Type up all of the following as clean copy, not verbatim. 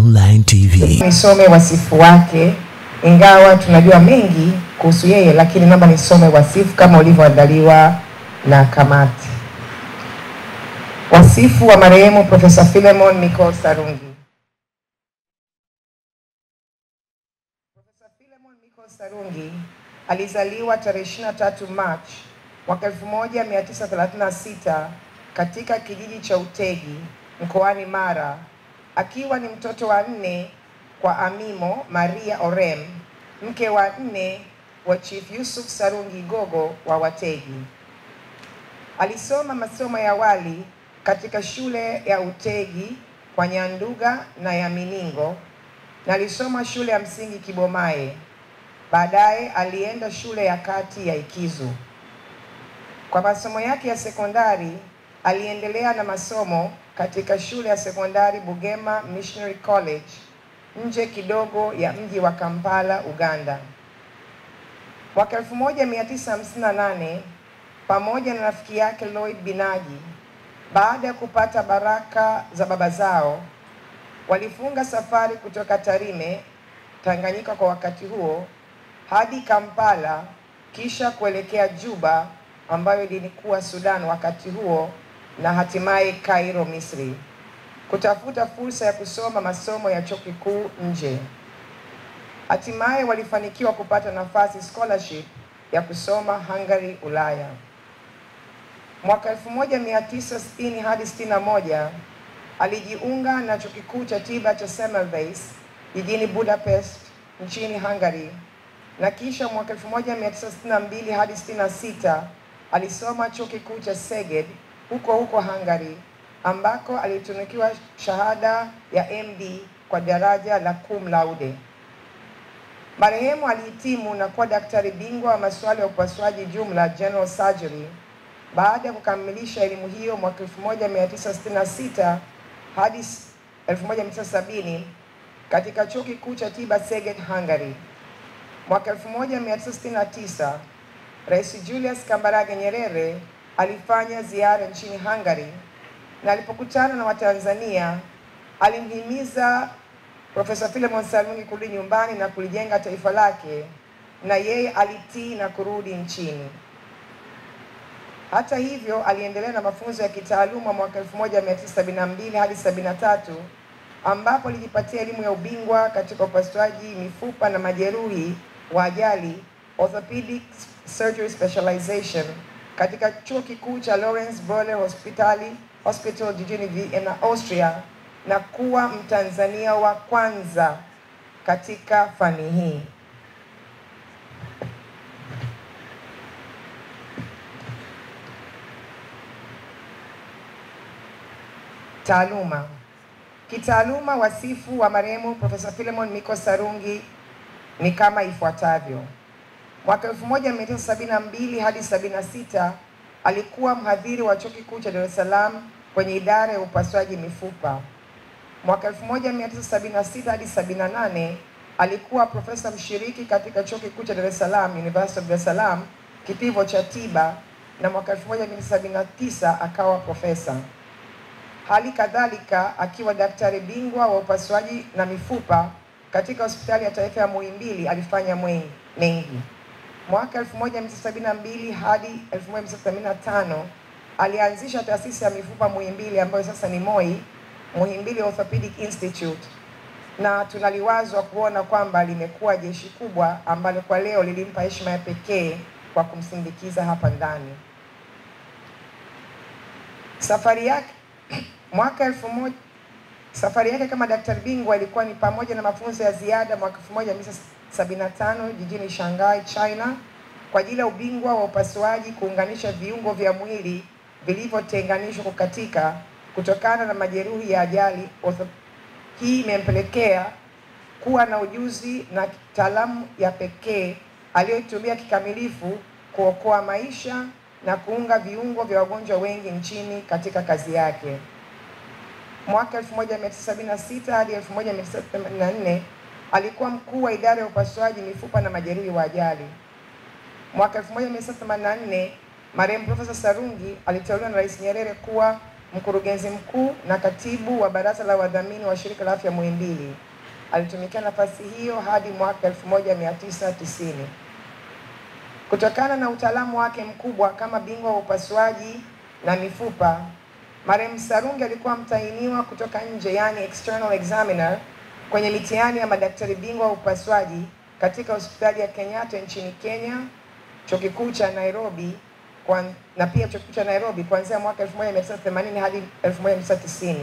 Online TV. Nisome wasifu wake, ingawa tunajua mengi kuhusu yeye, lakini naomba nisome wasifu kama ulivyoandaliwa na kamati. Wasifu wa marehemu Profesa Philemon Michael Sarungi. Profesa Philemon Michael Sarungi alizaliwa tarehe 23 March mwaka 1936 katika kijiji cha Utegi mkoani Mara, akiwa ni mtoto wa 4 kwa Amimo Maria Orem, mke wa 4 wa Chief Yusuf Sarungi Gogo wa Wategi. Alisoma masomo ya awali katika shule ya Utegi kwa Nyanduga na ya Miningo, na alisoma shule ya msingi Kibomae. Baadaye alienda shule ya kati ya Ikizu. Kwa masomo yake ya sekondari aliendelea na masomo katika shule ya sekondari Bugema Missionary College nje kidogo ya mji wa Kampala, Uganda. Mwaka 1958 pamoja na rafiki yake Lloyd Binagi, baada ya kupata baraka za baba zao, walifunga safari kutoka Tarime, Tanganyika kwa wakati huo, hadi Kampala, kisha kuelekea Juba ambayo ilikuwa Sudan wakati huo, na hatimaye Cairo, Misri, kutafuta fursa ya kusoma masomo ya chuo kikuu nje. Hatimaye walifanikiwa kupata nafasi scholarship ya kusoma Hungary, Ulaya. Mwaka 1960 hadi 61 alijiunga na chuo kikuu cha tiba cha Semmelweis jijini Budapest nchini Hungary, na kisha mwaka 1962 hadi 66 alisoma chuo kikuu cha Szeged huko Hungary, ambako alitunukiwa shahada ya MD kwa daraja la cum laude. Marehemu alihitimu na kuwa daktari bingwa wa masuala ya upasuaji jumla, general surgery, baada ya kukamilisha elimu hiyo mwaka 1966 hadi 1970 katika chuo kikuu cha tiba Szeged, Hungary. Mwaka 1969 Rais Julius Kambarage Nyerere alifanya ziara nchini Hungary, na alipokutana na Watanzania alimhimiza Profesa Philemon Sarungi kurudi nyumbani na kulijenga taifa lake, na yeye alitii na kurudi nchini. Hata hivyo, aliendelea na mafunzo ya kitaaluma mwaka 1972 hadi 73, ambapo alijipatia elimu ya ubingwa katika upasuaji mifupa na majeruhi wa ajali, orthopedic surgery specialization, katika chuo kikuu cha Lawrence Boller Hospital jijini Vienna, Austria, na kuwa Mtanzania wa kwanza katika fani hii. Taaluma. Kitaaluma, wasifu wa marehemu Profesa Philemon Michael Sarungi ni kama ifuatavyo. Mwaka 1972 hadi 76 alikuwa mhadhiri wa chuo kikuu cha Dar es Salaam kwenye idara ya upasuaji mifupa. Mwaka 1976 hadi 78 alikuwa profesa mshiriki katika chuo kikuu cha Dar es Salaam, University of Dar es Salaam, kitivo cha tiba, na mwaka 1979 akawa profesa. Hali kadhalika akiwa daktari bingwa wa upasuaji na mifupa katika hospitali ya taifa ya Muhimbili alifanya mengi. Mwaka 1972 hadi 1985 alianzisha taasisi ya mifupa Muhimbili ambayo sasa ni Muhimbili Orthopedic Institute, na tunaliwazwa kuona kwamba limekuwa jeshi kubwa ambalo kwa leo lilimpa heshima ya pekee kwa kumsindikiza hapa ndani. Safari yake kama daktari bingwa ilikuwa ni pamoja na mafunzo ya ziada mwaka 1975 jijini Shanghai, China, kwa ajili ya ubingwa wa upasuaji kuunganisha viungo vya mwili vilivyotenganishwa kukatika kutokana na majeruhi ya ajali. Hii imempelekea kuwa na ujuzi na taalamu ya pekee aliyotumia kikamilifu kuokoa maisha na kuunga viungo vya wagonjwa wengi nchini katika kazi yake. Mwaka 1976 hadi 1984 alikuwa mkuu wa idara ya upasuaji mifupa na majeruhi wa ajali. Mwaka 1984 marehemu Profesa Sarungi aliteuliwa na Rais Nyerere kuwa mkurugenzi mkuu na katibu wa baraza la wadhamini wa shirika la afya Muhimbili. Alitumikia nafasi hiyo hadi mwaka 1990. Kutokana na utaalamu wake mkubwa kama bingwa wa upasuaji na mifupa, marehemu Sarungi alikuwa mtahiniwa kutoka nje, yani external examiner, kwenye mitihani ya madaktari bingwa wa upasuaji katika hospitali ya Kenyatta nchini Kenya, chuo kikuu cha Nairobi na pia chuo kikuu cha Nairobi kuanzia mwaka 1980 hadi 1990.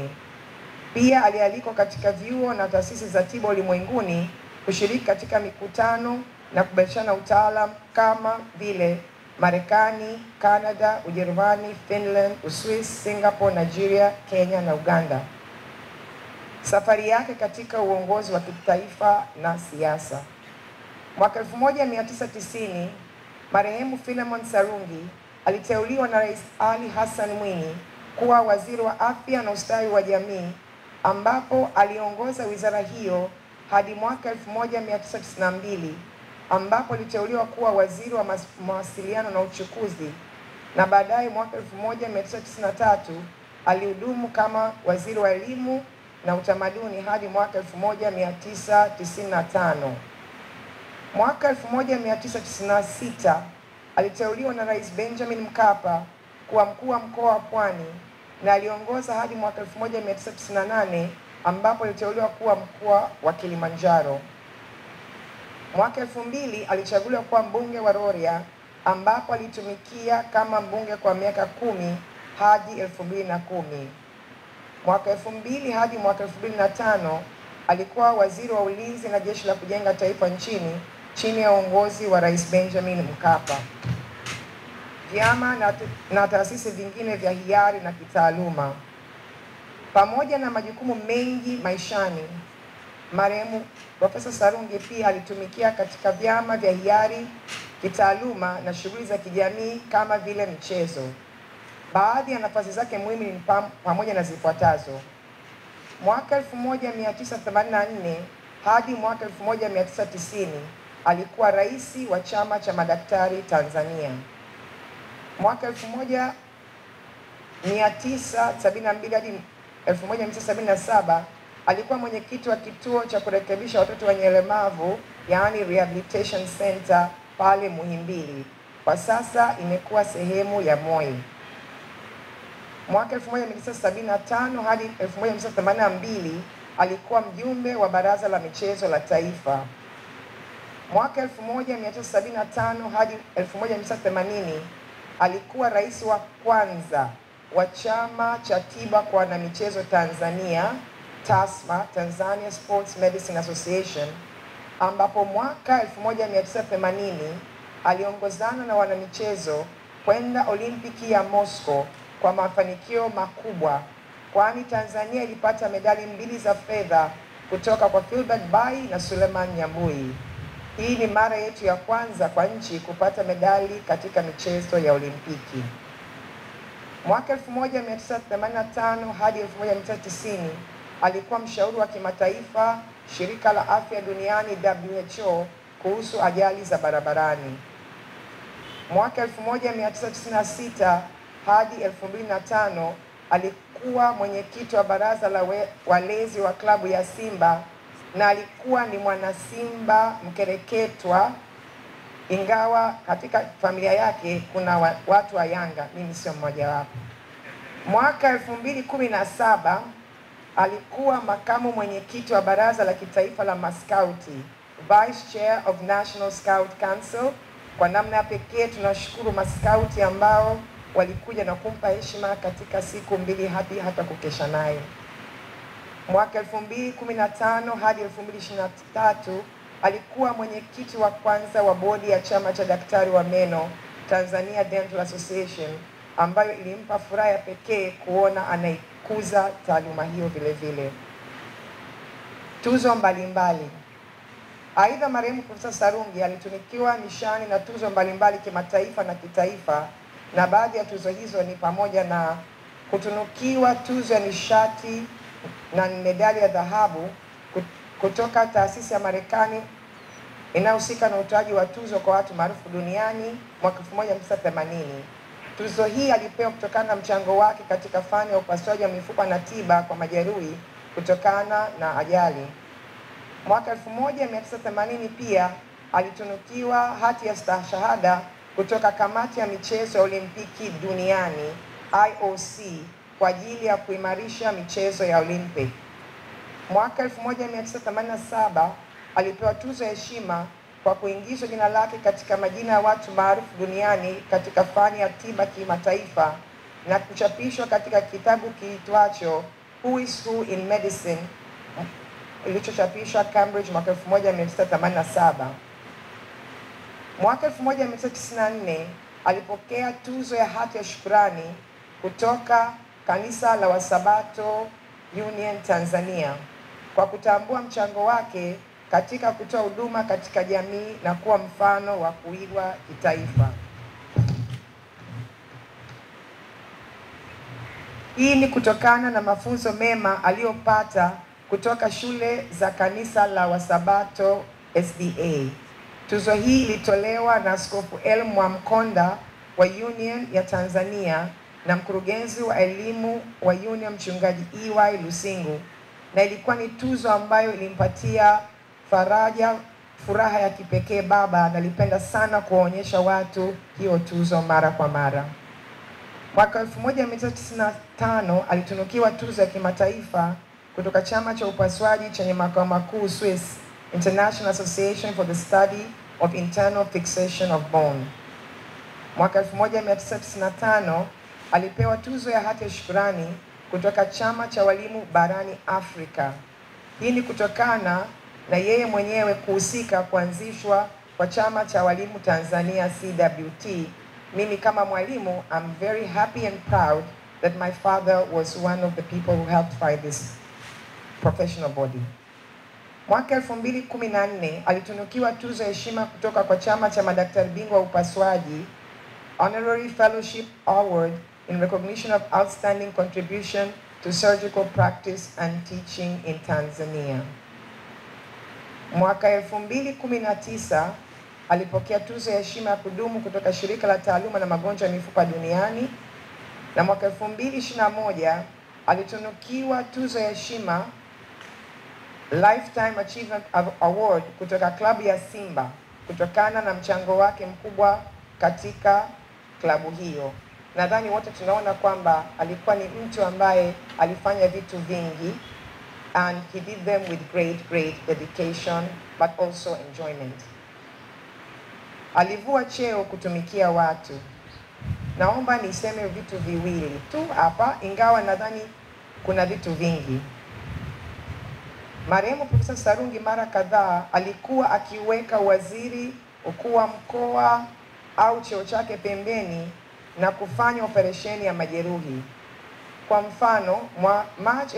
Pia alialikwa katika vyuo na taasisi za tiba ulimwenguni kushiriki katika mikutano na kubadilishana utaalamu kama vile Marekani, Canada, Ujerumani, Finland, Uswisi, Singapore, Nigeria, Kenya na Uganda. Safari yake katika uongozi wa kitaifa na siasa. Mwaka 1990, marehemu Philemon Sarungi aliteuliwa na Rais Ali Hassan Mwinyi kuwa waziri wa afya na ustawi wa jamii, ambapo aliongoza wizara hiyo hadi mwaka 1992, ambapo aliteuliwa kuwa waziri wa mawasiliano na uchukuzi, na baadaye mwaka 1993 alihudumu kama waziri wa elimu na utamaduni hadi mwaka 1995. Mwaka 1996 aliteuliwa na Rais Benjamin Mkapa kuwa mkuu wa mkoa wa Pwani na aliongoza hadi mwaka 1998 ambapo aliteuliwa kuwa mkuu wa Kilimanjaro. Mwaka 2000 alichaguliwa kuwa mbunge wa Rorya ambapo alitumikia kama mbunge kwa miaka 10 hadi 2010. Mwaka 2000 hadi mwaka 2005 alikuwa waziri wa ulinzi na jeshi la kujenga taifa nchini chini ya uongozi wa Rais Benjamin Mkapa. Vyama na taasisi vingine vya hiari na kitaaluma. Pamoja na majukumu mengi maishani, marehemu Profesa Sarungi pia alitumikia katika vyama vya hiari, kitaaluma na shughuli za kijamii kama vile michezo. Baadhi ya nafasi zake muhimu ni pamoja na zifuatazo. Mwaka 1984 hadi mwaka 1990 alikuwa rais wa Chama cha Madaktari Tanzania. Mwaka 1972 hadi 1977 alikuwa mwenyekiti wa kituo cha kurekebisha watoto wenye ulemavu, yaani Rehabilitation Center pale Muhimbili. Kwa sasa imekuwa sehemu ya MOI. Mwaka 1975 hadi 1982 alikuwa mjumbe wa Baraza la Michezo la Taifa. Mwaka 1975 hadi 1980 alikuwa rais wa kwanza wa Chama cha Tiba kwa Wanamichezo Tanzania, TASMA, Tanzania Sports Medicine Association, ambapo mwaka 1980 aliongozana na wanamichezo kwenda Olimpiki ya Moscow kwa mafanikio makubwa, kwani Tanzania ilipata medali 2 za fedha kutoka kwa Philbert Bayi na Suleiman Nyambui. Hii ni mara yetu ya kwanza kwa nchi kupata medali katika michezo ya Olimpiki. Mwaka 1985 hadi 1990 alikuwa mshauri wa kimataifa Shirika la Afya Duniani WHO kuhusu ajali za barabarani. Mwaka 1996 hadi 2005 alikuwa mwenyekiti wa baraza la walezi wa klabu ya Simba na alikuwa ni mwana Simba mkereketwa, ingawa katika familia yake kuna watu wa Yanga, mimi sio mmoja wapo. Mwaka 2017 alikuwa makamu mwenyekiti wa baraza la kitaifa la maskauti, Vice Chair of National Scout Council. Kwa namna ya pekee tunashukuru maskauti ambao walikuja na kumpa heshima katika siku 2 hata kukesha naye. Mwaka 2015 hadi 2023 alikuwa mwenyekiti wa kwanza wa bodi ya chama cha daktari wa meno Tanzania Dental Association, ambayo ilimpa furaha ya pekee kuona anaikuza taaluma hiyo vile vile. Tuzo mbalimbali. Aidha, marehemu Profesa Sarungi alitunikiwa nishani na tuzo mbalimbali kimataifa na kitaifa, na baadhi ya tuzo hizo ni pamoja na kutunukiwa tuzo ya nishati na medali ya dhahabu kutoka taasisi ya Marekani inayohusika na utoaji wa tuzo kwa watu maarufu duniani mwaka 1980. Tuzo hii alipewa kutokana na mchango wake katika fani ya upasuaji wa mifupa na tiba kwa majeruhi kutokana na ajali. Mwaka 1980 pia alitunukiwa hati ya stashahada kutoka kamati ya michezo ya Olimpiki duniani IOC kwa ajili ya kuimarisha michezo ya Olympic. Mwaka 1987 alipewa tuzo ya heshima kwa kuingizwa jina lake katika majina ya watu maarufu duniani katika fani ya tiba kimataifa na kuchapishwa katika kitabu kiitwacho Who is Who in Medicine ilichochapishwa Cambridge mwaka 1987. Mwaka 1994 alipokea tuzo ya hati ya shukrani kutoka Kanisa la Wasabato Union Tanzania kwa kutambua mchango wake katika kutoa huduma katika jamii na kuwa mfano wa kuigwa kitaifa. Hii ni kutokana na mafunzo mema aliyopata kutoka shule za Kanisa la Wasabato SDA. Tuzo hii ilitolewa na Askofu L. Mwamkonda wa Union ya Tanzania na mkurugenzi wa elimu wa Union Mchungaji EY Lusingu, na ilikuwa ni tuzo ambayo ilimpatia furaha ya kipekee baba, na alipenda sana kuwaonyesha watu hiyo tuzo mara kwa mara. Mwaka 1995 alitunukiwa tuzo ya kimataifa kutoka chama cha upasuaji chenye makao makuu Swiss, International Association for the Study of Internal Fixation of Bone. Mwaka 1995 alipewa tuzo ya hati ya shukrani kutoka chama cha walimu barani Afrika. Hii ni kutokana na yeye mwenyewe kuhusika kuanzishwa kwa chama cha walimu Tanzania CWT. Mimi kama mwalimu, I'm very happy and proud that my father was one of the people who helped find this professional body. Mwaka 2014 alitunukiwa tuzo ya heshima kutoka kwa chama cha madaktari bingwa wa upasuaji, Honorary Fellowship Award in recognition of outstanding contribution to surgical practice and teaching in Tanzania. Mwaka 2019 alipokea tuzo ya heshima ya kudumu kutoka shirika la taaluma na magonjwa ya mifupa duniani, na mwaka 2021 alitunukiwa tuzo ya heshima Lifetime Achievement Award kutoka klabu ya Simba kutokana na mchango wake mkubwa katika klabu hiyo. Nadhani wote tunaona kwamba alikuwa ni mtu ambaye alifanya vitu vingi, and he did them with great dedication but also enjoyment. Alivua cheo kutumikia watu. Naomba niseme vitu viwili tu hapa, ingawa nadhani kuna vitu vingi. Marehemu Profesa Sarungi mara kadhaa alikuwa akiweka waziri, ukuu wa mkoa au cheo chake pembeni na kufanya operesheni ya majeruhi. Kwa mfano, Machi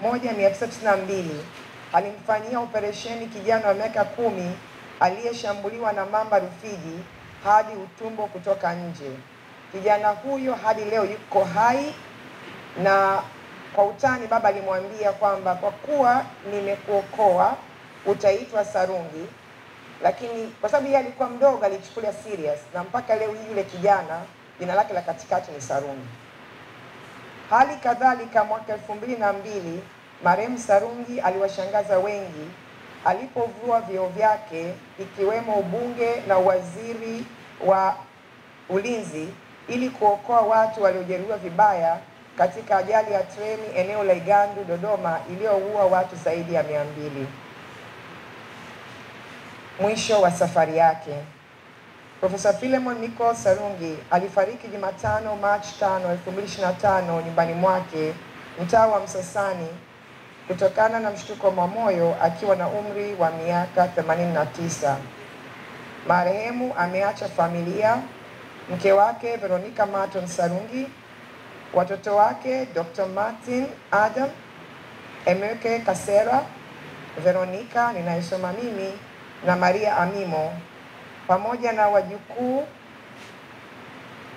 1992 alimfanyia operesheni kijana wa miaka 10 aliyeshambuliwa na mamba Rufiji hadi utumbo kutoka nje. Kijana huyo hadi leo yuko hai, na kwa utani baba alimwambia kwamba kwa kuwa nimekuokoa utaitwa Sarungi, lakini kwa sababu yeye alikuwa mdogo alichukulia serious, na mpaka leo yule kijana jina lake la katikati ni Sarungi. Hali kadhalika mwaka 2002 marehemu Sarungi aliwashangaza wengi alipovua vyeo vyake ikiwemo ubunge na waziri wa ulinzi ili kuokoa watu waliojeruhiwa vibaya katika ajali ya treni eneo la Igandu Dodoma iliyoua watu zaidi ya 200. Mwisho wa safari yake. Profesa Philemon Nicholas Sarungi alifariki Jumatano Machi 5, 2025 nyumbani mwake mtaa wa Msasani kutokana na mshtuko wa moyo akiwa na umri wa miaka 89. Marehemu ameacha familia, mke wake Veronica Martin Sarungi, watoto wake Dr. Martin Adam, Emeke Kasera, Veronica ninayesoma mimi na Maria Amimo, pamoja na wajukuu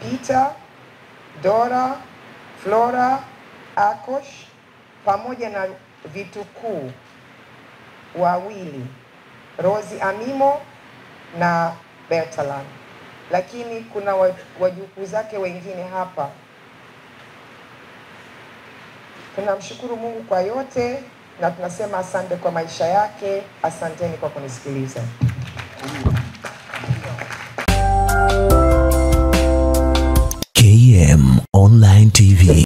Peter, Dora, Flora, Akosh, pamoja na vitukuu wawili Rosie Amimo na Bertalan. lakini kuna wajukuu zake wengine hapa. Tunamshukuru Mungu kwa yote na tunasema asante kwa maisha yake. Asanteni kwa kunisikiliza. KM Online TV.